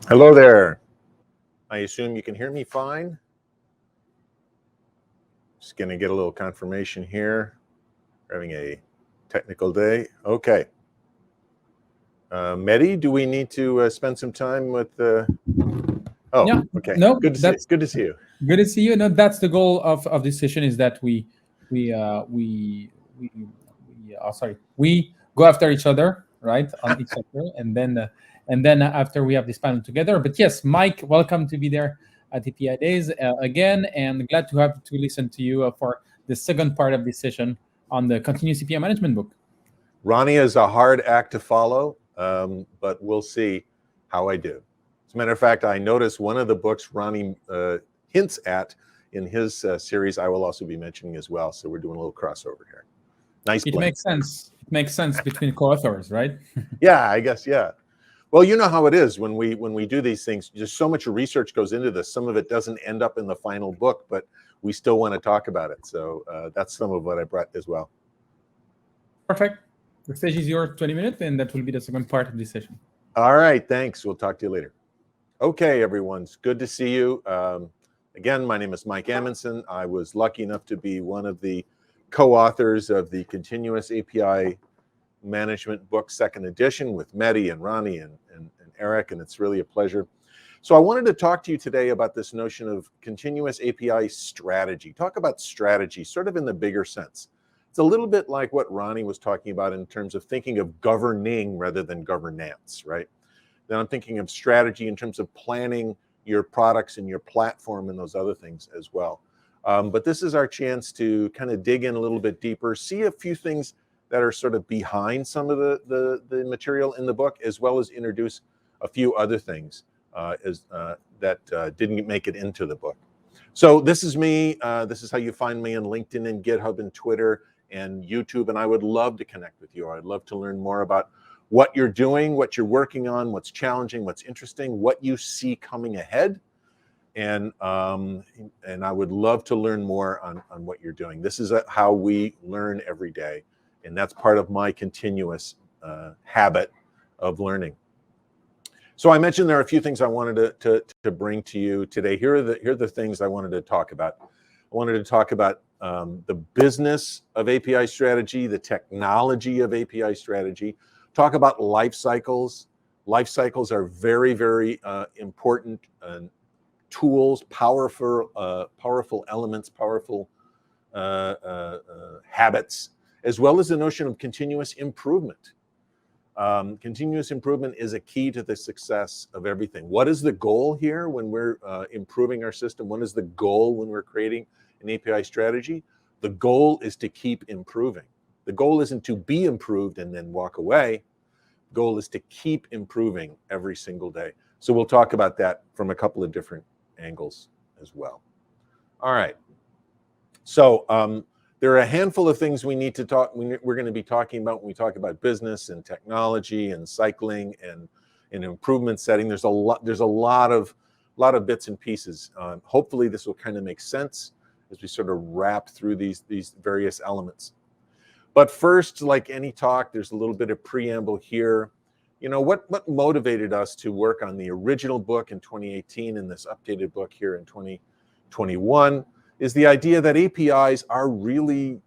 Hello there. I assume you can hear me fine. Just going to get a little confirmation here. We're having a technical day. Okay. Mehdi, do we need to spend some time with the... Oh, Yeah, okay. no, Good to see you. Good to see you. Good to see you. No, that's the goal of this session, is that we go after each other, right, on each sector, and then after we have this panel together. But yes, Mike, welcome to be there at the API Days again, and glad to have to listen to you for the second part of this session on the continuous API management book. Ronnie is a hard act to follow, but we'll see how I do. As a matter of fact, I noticed one of the books Ronnie hints at in his series, I will also be mentioning as well. So we're doing a little crossover here. Nice blend. It makes sense. It makes sense between co-authors, right? Yeah, I guess, yeah. Well, you know how it is when we do these things. Just so much research goes into this. Some of it doesn't end up in the final book, but we still want to talk about it. So that's some of what I brought as well. Perfect. The stage is yours, 20 minutes, and that will be the second part of this session. All right, thanks. We'll talk to you later. Okay, everyone, it's good to see you. Again, my name is Mike Amundsen. I was lucky enough to be one of the co-authors of the Continuous API Management book, second edition, with Mehdi and Ronnie and Eric, and it's really a pleasure. So I wanted to talk to you today about this notion of continuous API strategy. Talk about strategy sort of in the bigger sense. It's a little bit like what Ronnie was talking about in terms of thinking of governing rather than governance, right? Then I'm thinking of strategy in terms of planning your products and your platform and those other things as well. But this is our chance to kind of dig in a little bit deeper, see a few things that are sort of behind some of the material in the book, as well as introduce a few other things that didn't make it into the book. So this is me. This is how you find me on LinkedIn and GitHub and Twitter and YouTube. And I would love to connect with you. I'd love to learn more about what you're doing, what you're working on, what's challenging, what's interesting, what you see coming ahead. And I would love to learn more on what you're doing. This is how we learn every day. And that's part of my continuous habit of learning. So I mentioned there are a few things I wanted to bring to you today. Here are the things I wanted to talk about. I wanted to talk about the business of API strategy, the technology of API strategy, talk about life cycles. Life cycles are very, very important tools, powerful elements, powerful habits, as well as the notion of continuous improvement. Continuous improvement is a key to the success of everything. What is the goal here when we're improving our system? What is the goal when we're creating an API strategy? The goal is to keep improving. The goal isn't to be improved and then walk away. The goal is to keep improving every single day. So we'll talk about that from a couple of different angles as well. All right. So there are a handful of things we need to talk. We're going to be talking about when we talk about business and technology and cycling and improvement setting. There's a lot of bits and pieces. Hopefully, this will kind of make sense as we sort of wrap through these various elements. But first, like any talk, there's a little bit of preamble here. You know, what motivated us to work on the original book in 2018 and this updated book here in 2021 is the idea that APIs are really,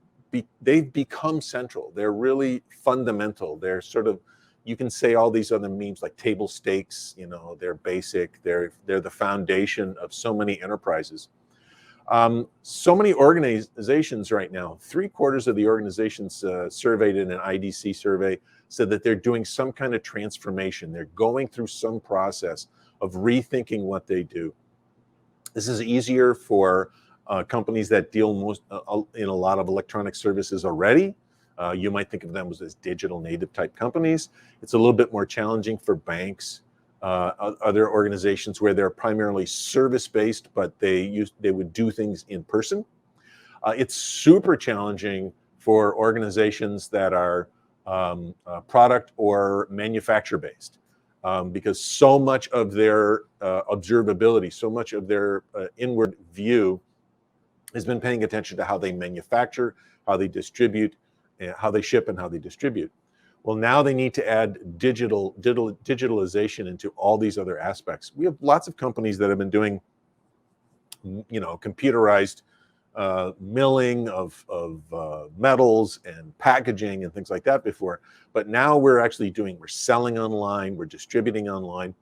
they've become central. They're really fundamental. They're sort of, you can say all these other memes like table stakes, you know, they're basic. They're the foundation of so many enterprises. So many organizations right now, 3/4 of the organizations surveyed in an IDC survey said that they're doing some kind of transformation. They're going through some process of rethinking what they do. This is easier for companies that deal in a lot of electronic services already. You might think of them as digital native type companies. It's a little bit more challenging for banks, other organizations where they're primarily service-based, but they would do things in person. It's super challenging for organizations that are product or manufacturer-based, because so much of their observability, so much of their inward view has been paying attention to how they manufacture, how they distribute, how they ship, and how they distribute. Well, now they need to add digitalization into all these other aspects. We have lots of companies that have been doing, computerized milling of metals and packaging and things like that before. But now we're selling online, we're distributing online,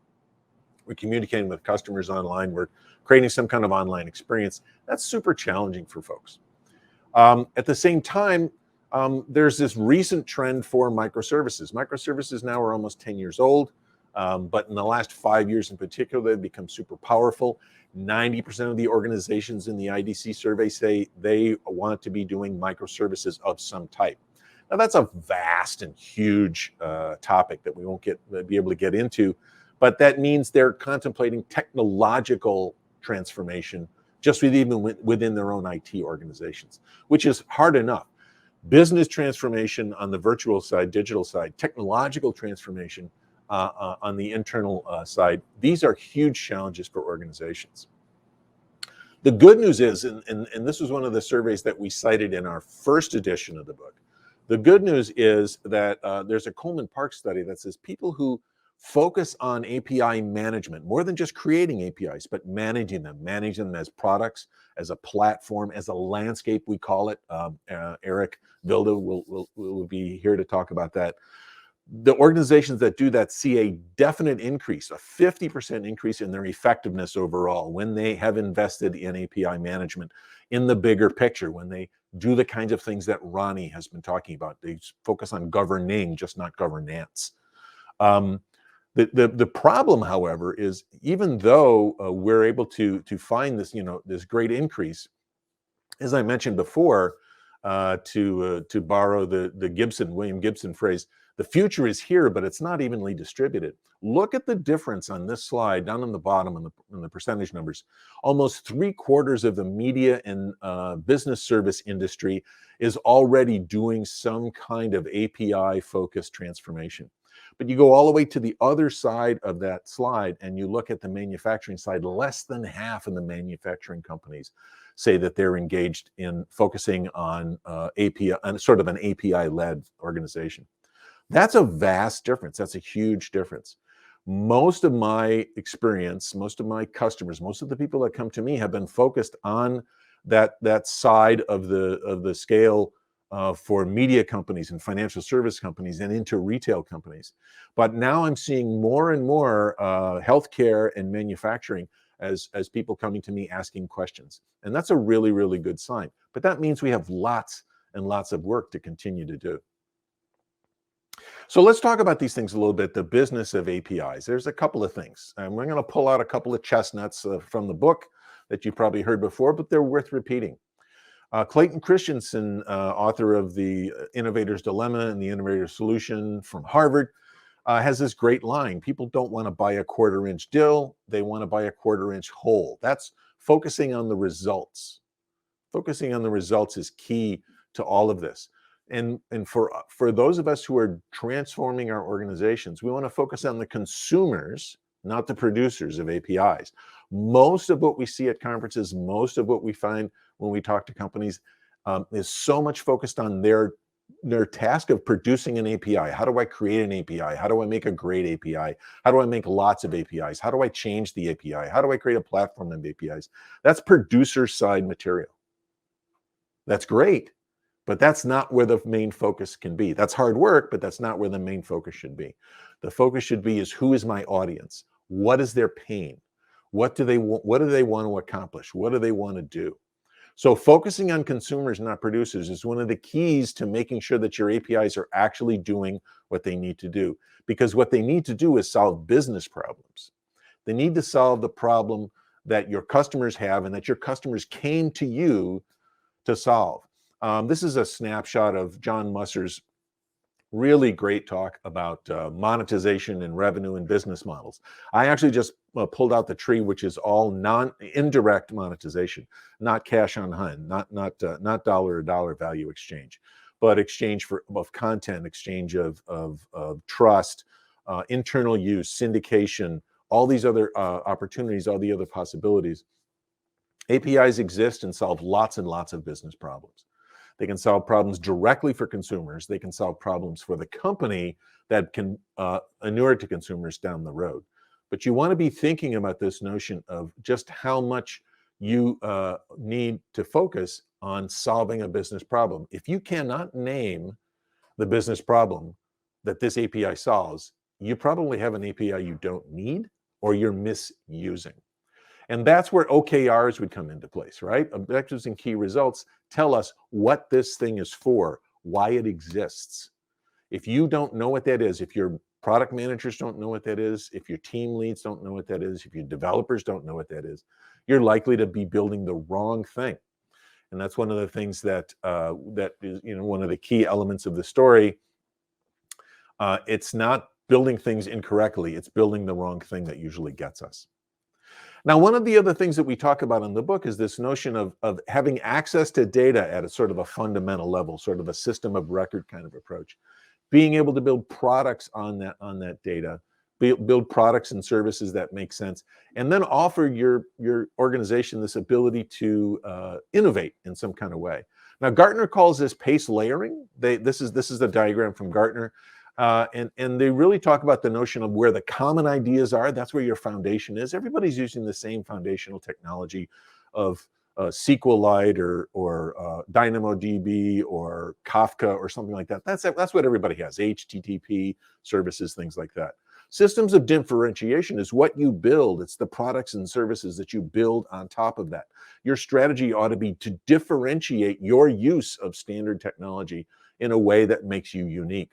we're communicating with customers online, we're creating some kind of online experience. That's super challenging for folks. At the same time, there's this recent trend for microservices. Microservices now are almost 10 years old, but in the last 5 years in particular, they've become super powerful. 90% of the organizations in the IDC survey say they want to be doing microservices of some type. Now, that's a vast and huge topic that we won't be able to get into, but that means they're contemplating technological transformation just within their own IT organizations, which is hard enough. Business transformation on the virtual side, digital side, technological transformation on the internal side. These are huge challenges for organizations. The good news is, and this was one of the surveys that we cited in our first edition of the book, the good news is that there's a Coleman Park study that says people who focus on API management, more than just creating APIs, but managing them as products, as a platform, as a landscape, we call it. Eric Vilda will be here to talk about that. The organizations that do that see a definite increase, a 50% increase in their effectiveness overall when they have invested in API management in the bigger picture, when they do the kinds of things that Ronnie has been talking about. They focus on governing, just not governance. The problem, however, is even though we're able to find this, this great increase, as I mentioned before, to borrow the William Gibson phrase, the future is here, but it's not evenly distributed. Look at the difference on this slide down on the bottom in the percentage numbers. Almost 3/4 of the media and business service industry is already doing some kind of API-focused transformation. But you go all the way to the other side of that slide and you look at the manufacturing side, less than half of the manufacturing companies say that they're engaged in focusing on API, on sort of an API-led organization. That's a vast difference. That's a huge difference. Most of my experience, most of my customers, most of the people that come to me have been focused on that side of the scale for media companies and financial service companies and into retail companies. But now I'm seeing more and more healthcare and manufacturing as people coming to me asking questions. And that's a really, really good sign. But that means we have lots and lots of work to continue to do. So let's talk about these things a little bit, the business of APIs. There's a couple of things. And we're going to pull out a couple of chestnuts from the book that you probably heard before, but they're worth repeating. Clayton Christensen, author of The Innovator's Dilemma and the Innovator's Solution from Harvard, has this great line. People don't want to buy a 1/4-inch dill. They want to buy a 1/4-inch hole. That's focusing on the results. Focusing on the results is key to all of this. And for those of us who are transforming our organizations, we want to focus on the consumers, not the producers of APIs. Most of what we see at conferences, most of what we find when we talk to companies is so much focused on their task of producing an API. How do I create an API? How do I make a great API? How do I make lots of APIs? How do I change the API? How do I create a platform of APIs? That's producer side material. That's great, but that's not where the main focus can be. That's hard work, but that's not where the main focus should be. The focus should be is who is my audience? What is their pain? What do they want? What do they want to accomplish? What do they want to do? So focusing on consumers, not producers, is one of the keys to making sure that your APIs are actually doing what they need to do. Because what they need to do is solve business problems. They need to solve the problem that your customers have and that your customers came to you to solve. This is a snapshot of John Musser's really great talk about monetization and revenue and business models. I actually just pulled out the tree, which is all indirect monetization, not cash on hand, not dollar to dollar value exchange, but exchange of content, exchange of trust, internal use, syndication, all these other opportunities, all the other possibilities. APIs exist and solve lots and lots of business problems. They can solve problems directly for consumers. They can solve problems for the company that can inure to consumers down the road. But you want to be thinking about this notion of just how much you need to focus on solving a business problem. If you cannot name the business problem that this API solves, you probably have an API you don't need or you're misusing. And that's where OKRs would come into place, right? Objectives and key results tell us what this thing is for, why it exists. If you don't know what that is, if your product managers don't know what that is, if your team leads don't know what that is, if your developers don't know what that is, you're likely to be building the wrong thing. And that's one of the things that that is, one of the key elements of the story. It's not building things incorrectly, it's building the wrong thing that usually gets us. Now, one of the other things that we talk about in the book is this notion of having access to data at a sort of a fundamental level, sort of a system of record kind of approach. Being able to build products on that data, build products and services that make sense, and then offer your organization this ability to innovate in some kind of way. Now, Gartner calls this pace layering. This is the diagram from Gartner. And they really talk about the notion of where the common ideas are. That's where your foundation is. Everybody's using the same foundational technology of SQLite or DynamoDB or Kafka or something like that. That's what everybody has, HTTP services, things like that. Systems of differentiation is what you build. It's the products and services that you build on top of that. Your strategy ought to be to differentiate your use of standard technology in a way that makes you unique.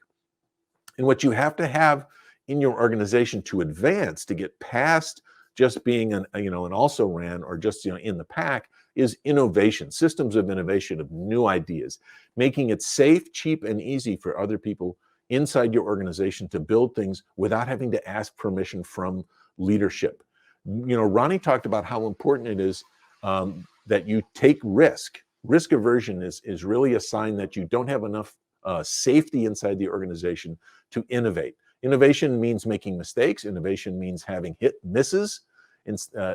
And what you have to have in your organization to advance, to get past just being an also ran or just in the pack, is innovation, systems of innovation of new ideas, making it safe, cheap, and easy for other people inside your organization to build things without having to ask permission from leadership. Ronnie talked about how important it is that you take risk. Risk aversion is really a sign that you don't have enough safety inside the organization to innovate. Innovation means making mistakes. Innovation means having misses,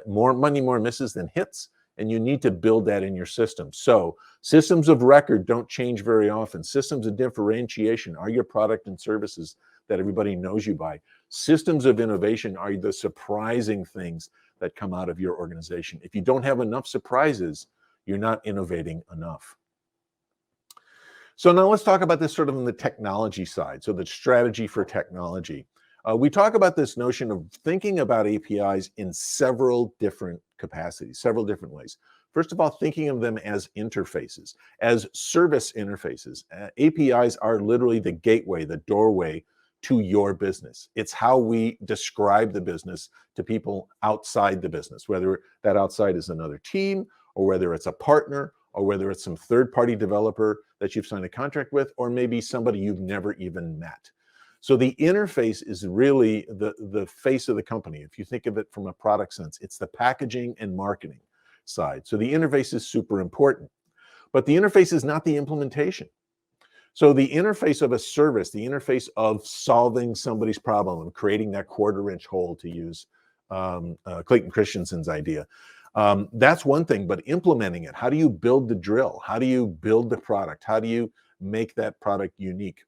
more misses than hits, and you need to build that in your system. So systems of record don't change very often. Systems of differentiation are your product and services that everybody knows you by. Systems of innovation are the surprising things that come out of your organization. If you don't have enough surprises, you're not innovating enough. So now let's talk about this sort of on the technology side, so the strategy for technology. We talk about this notion of thinking about APIs in several different capacities, several different ways. First of all, thinking of them as interfaces, as service interfaces. APIs are literally the gateway, the doorway to your business. It's how we describe the business to people outside the business, whether that outside is another team, or whether it's a partner, or whether it's some third-party developer that you've signed a contract with, or maybe somebody you've never even met. So the interface is really the face of the company. If you think of it from a product sense, it's the packaging and marketing side. So the interface is super important. But the interface is not the implementation. So the interface of a service, the interface of solving somebody's problem and creating that quarter-inch hole, to use Clayton Christensen's idea, that's one thing, but implementing it, how do you build the drill? How do you build the product? How do you make that product unique?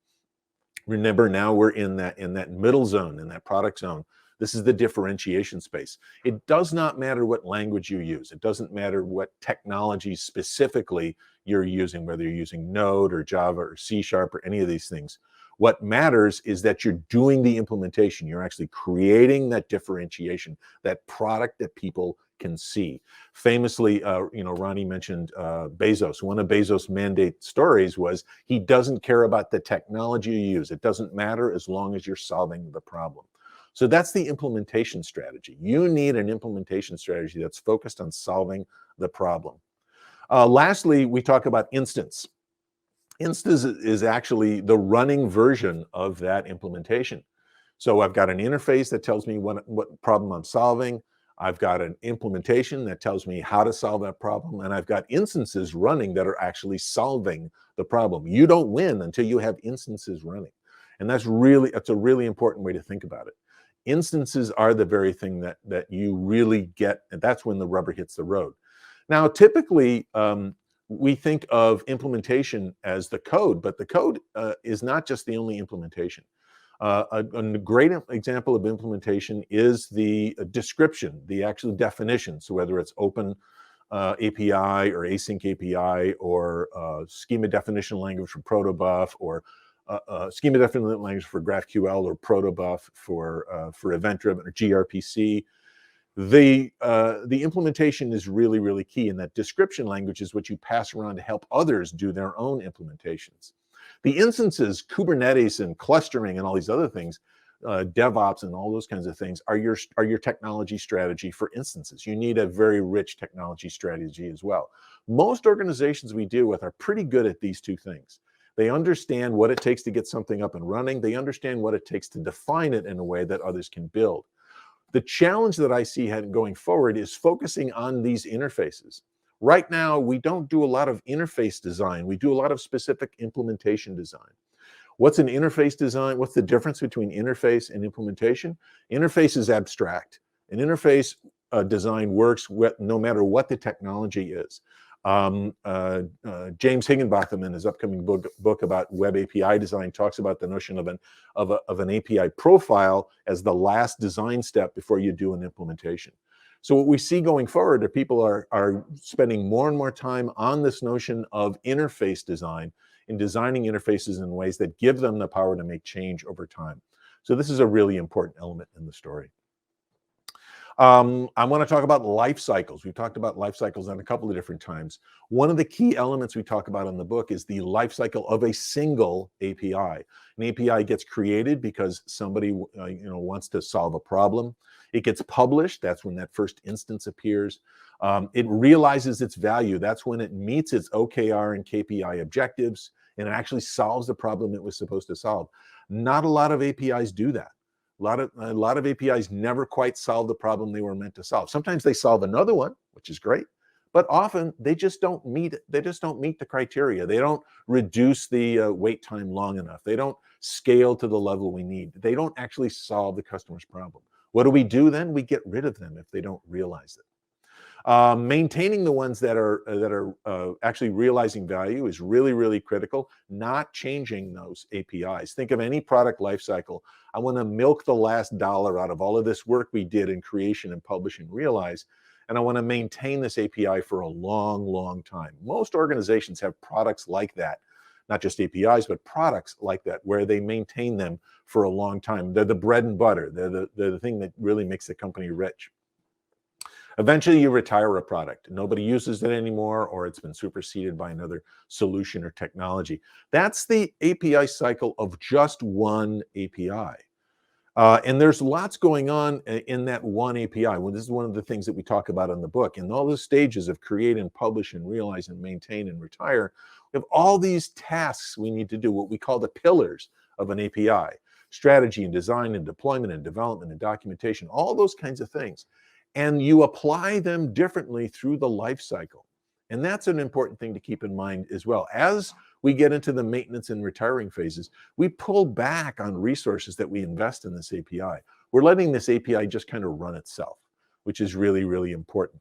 Remember, now we're in that middle zone, in that product zone. This is the differentiation space. It does not matter what language you use. It doesn't matter what technology specifically you're using, whether you're using Node or Java or C# or any of these things. What matters is that you're doing the implementation. You're actually creating that differentiation, that product that people can see. Famously, Ronnie mentioned Bezos. One of Bezos' mandate stories was he doesn't care about the technology you use. It doesn't matter as long as you're solving the problem. So that's the implementation strategy. You need an implementation strategy that's focused on solving the problem. Lastly, we talk about instance. Instance is actually the running version of that implementation. So I've got an interface that tells me what problem I'm solving. I've got an implementation that tells me how to solve that problem. And I've got instances running that are actually solving the problem. You don't win until you have instances running. And that's a really important way to think about it. Instances are the very thing that you really get, and that's when the rubber hits the road. Now, typically, we think of implementation as the code, but the code is not just the only implementation. A great example of implementation is the description, the actual definition. So whether it's open API or async API or schema definition language for protobuf or schema definition language for GraphQL or protobuf for event-driven or gRPC. The implementation is really, really key, and that description language is what you pass around to help others do their own implementations. The instances, Kubernetes and clustering and all these other things, DevOps and all those kinds of things are your technology strategy for instances. You need a very rich technology strategy as well. Most organizations we deal with are pretty good at these two things. They understand what it takes to get something up and running. They understand what it takes to define it in a way that others can build. The challenge that I see going forward is focusing on these interfaces. Right now, we don't do a lot of interface design. We do a lot of specific implementation design. What's an interface design? What's the difference between interface and implementation? Interface is abstract. An interface design works no matter what the technology is. James Higginbotham in his upcoming book about web API design talks about the notion of an API profile as the last design step before you do an implementation. So what we see going forward are people are spending more and more time on this notion of interface design, in designing interfaces in ways that give them the power to make change over time. So this is a really important element in the story. I want to talk about life cycles. We've talked about life cycles on a couple of different times. One of the key elements we talk about in the book is the life cycle of a single API. An API gets created because somebody wants to solve a problem. It gets published. That's when that first instance appears. It realizes its value. That's when it meets its OKR and KPI objectives, and it actually solves the problem it was supposed to solve. Not a lot of APIs do that. A lot of APIs never quite solve the problem they were meant to solve. Sometimes they solve another one, which is great, but often they just don't meet the criteria. They don't reduce the wait time long enough. They don't scale to the level we need. They don't actually solve the customer's problem. What do we do then? We get rid of them if they don't realize it. Maintaining the ones that are actually realizing value is really, really critical. Not changing those APIs. Think of any product lifecycle. I want to milk the last dollar out of all of this work we did in creation and publish and realize, and I want to maintain this API for a long, long time. Most organizations have products like that, not just APIs, but products like that, where they maintain them for a long time. They're the bread and butter. They're the thing that really makes the company rich. Eventually, you retire a product. Nobody uses it anymore, or it's been superseded by another solution or technology. That's the API cycle of just one API. And there's lots going on in that one API. Well, this is one of the things that we talk about in the book. In all the stages of create and publish and realize and maintain and retire, we have all these tasks we need to do, what we call the pillars of an API. Strategy and design and deployment and development and documentation, all those kinds of things. And you apply them differently through the life cycle. And that's an important thing to keep in mind as well. As we get into the maintenance and retiring phases, we pull back on resources that we invest in this API. We're letting this API just kind of run itself, which is really, really important.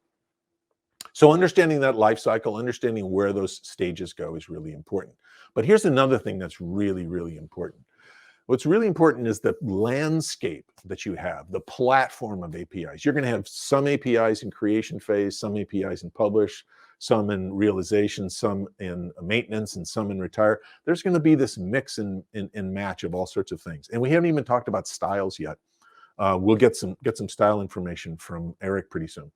So understanding that life cycle, understanding where those stages go is really important. But here's another thing that's really, really important. What's really important is the landscape that you have, the platform of APIs. You're going to have some APIs in creation phase, some APIs in publish, some in realization, some in maintenance, and some in retire. There's going to be this mix and match of all sorts of things. And we haven't even talked about styles yet. We'll get some style information from Eric pretty soon.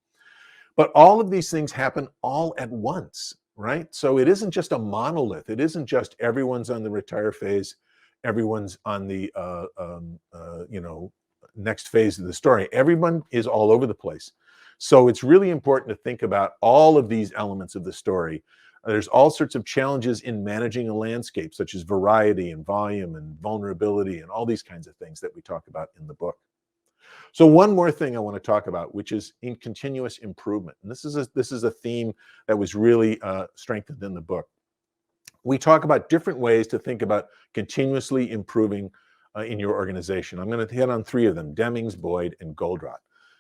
But all of these things happen all at once, right? So it isn't just a monolith. It isn't just everyone's on the retire phase, everyone's on the next phase of the story. Everyone is all over the place. So it's really important to think about all of these elements of the story. There's all sorts of challenges in managing a landscape, such as variety and volume and vulnerability and all these kinds of things that we talk about in the book. So one more thing I want to talk about, which is in continuous improvement. And this is a theme that was really strengthened in the book. We talk about different ways to think about continuously improving in your organization. I'm going to hit on three of them: Demings, Boyd, and Goldratt.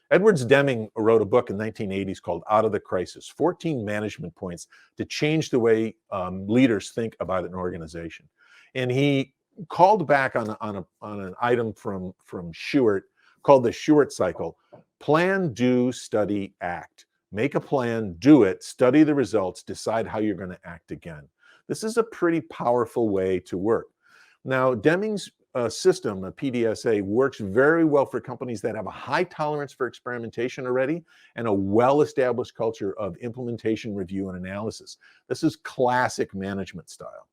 Edwards Deming wrote a book in the 1980s called Out of the Crisis, 14 management points to change the way leaders think about an organization. And he called back on an item from Shewart called the Shewart cycle: plan, do, study, act. Make a plan, do it, study the results, decide how you're going to act again. This is a pretty powerful way to work. Now, Deming's system, a PDSA, works very well for companies that have a high tolerance for experimentation already and a well-established culture of implementation, review, and analysis. This is classic management style.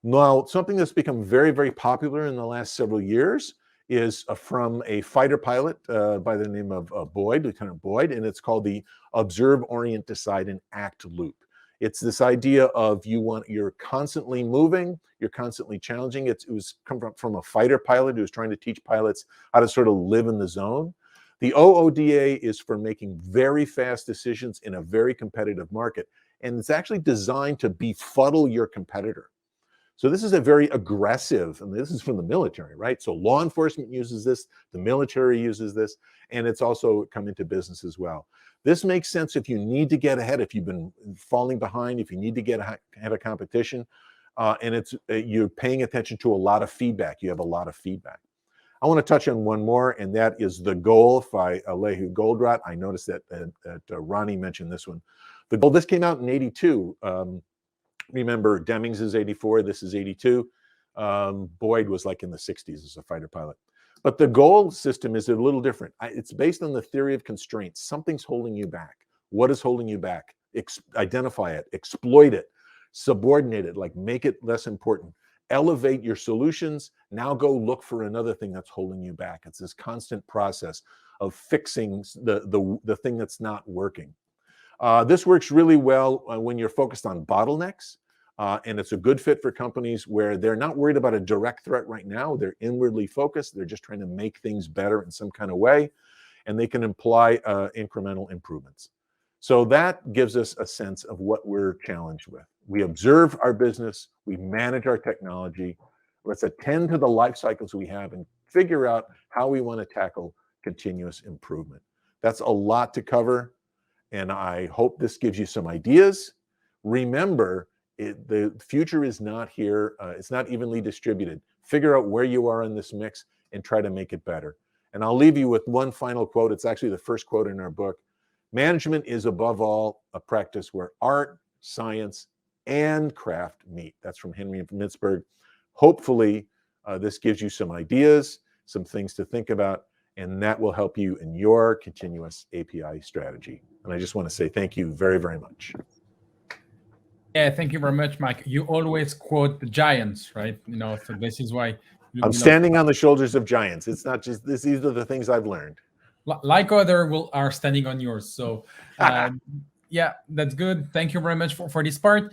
Now, something that's become very, very popular in the last several years is from a fighter pilot by the name of Boyd, Lieutenant Boyd, and it's called the Observe, Orient, Decide, and Act loop. It's this idea of you're constantly moving, you're constantly challenging. It was come from a fighter pilot who was trying to teach pilots how to sort of live in the zone. The OODA is for making very fast decisions in a very competitive market, and it's actually designed to befuddle your competitor. So this is a very aggressive, and this is from the military, right? So law enforcement uses this, the military uses this, and it's also come into business as well. This makes sense if you need to get ahead, if you've been falling behind, if you need to get ahead of competition, and you're paying attention to a lot of feedback. You have a lot of feedback. I want to touch on one more, and that is The Goal by Alehu Goldratt. I noticed that Ronnie mentioned this one. The Goal, this came out in 82. Remember, Deming's is 84, this is 82. Boyd was like in the 60s as a fighter pilot. But the goal system is a little different. It's based on the theory of constraints. Something's holding you back. What is holding you back? Identify it, exploit it, subordinate it, like make it less important. Elevate your solutions. Now go look for another thing that's holding you back. It's this constant process of fixing the thing that's not working. This works really well when you're focused on bottlenecks, and it's a good fit for companies where they're not worried about a direct threat right now. They're inwardly focused. They're just trying to make things better in some kind of way, and they can apply incremental improvements. So that gives us a sense of what we're challenged with. We observe our business, we manage our technology. Let's attend to the life cycles we have and figure out how we want to tackle continuous improvement. That's a lot to cover, and I hope this gives you some ideas. Remember, the future is not here. It's not evenly distributed. Figure out where you are in this mix and try to make it better. And I'll leave you with one final quote. It's actually the first quote in our book. Management is above all a practice where art, science, and craft meet. That's from Henry Mintzberg. Hopefully, this gives you some ideas, some things to think about, and that will help you in your continuous API strategy. And I just want to say thank you very, very much. Yeah, thank you very much, Mike. You always quote the giants, right? So this is why I'm standing on the shoulders of giants. It's not just this; these are the things I've learned. Like are standing on yours. So yeah, that's good. Thank you very much for this part.